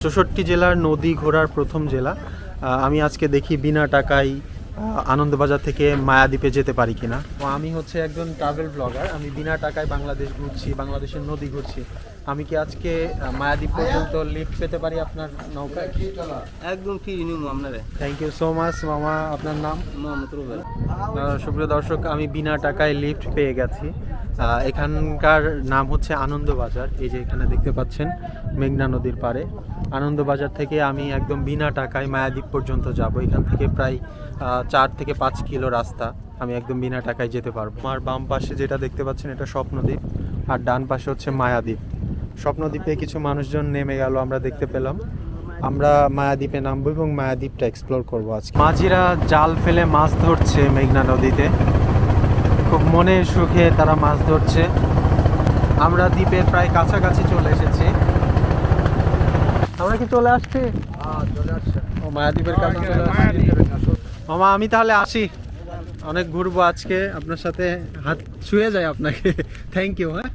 ৬৪ জেলার নদী ঘোরার প্রথম জেলা। আমি আজকে দেখি বিনা টাকায় আনন্দবাজার থেকে মায়াদ্বীপে যেতে পারি কিনা। আমি হচ্ছে একজন ট্রাভেল ব্লগার, আমি বিনা টাকায় বাংলাদেশ ঘুরছি, বাংলাদেশের নদী ঘুরছি। আমি কি আজকে মায়াদ্বীপ পর্যন্ত লিফট পেতে পারি আপনার নৌকায়? একদম ফ্রি নিব আপনারে। থ্যাংক ইউ সো মাচ মামা। আপনার নাম? মোহাম্মদ রুবেল। সুপ্রিয় দর্শক, আমি বিনা টাকায় লিফট পেয়ে গেছি। এখানকার নাম হচ্ছে আনন্দবাজার। এই যে এখানে দেখতে পাচ্ছেন মেঘনা নদীর পাড়ে আনন্দবাজার থেকে আমি একদম বিনা টাকায় মায়াদ্বীপ পর্যন্ত যাব। এখান থেকে প্রায় 4 থেকে 5 কিলো রাস্তা, আমি একদম বিনা টাকায় যেতে পারবো। আমার বাম পাশে যেটা দেখতে পাচ্ছেন এটা স্বপ্নদ্বীপ, আর ডান পাশে হচ্ছে মায়াদ্বীপ। স্বপ্নদ্বীপে কিছু মানুষজন নেমে গেল, আমরা দেখতে পেলাম। আমরা মায়াদ্বীপে নামবো এবং মায়াদ্বীপটা এক্সপ্লোর করবো আজকে। মাঝিরা জাল ফেলে মাছ ধরছে মেঘনা নদীতে, খুব মনের সুখে তারা মাছ ধরছে। আমরা দ্বীপের প্রায় কাছাকাছি চলে এসেছি। আমরা কি চলে আসছি? ও মায়াদ্বীপের কাছে চলে আসছি। মামা আমি তাহলে আসি, অনেক ঘুরবো আজকে আপনার সাথে, হাত ছুঁয়ে যায় আপনাকে। Thank you. হ্যাঁ।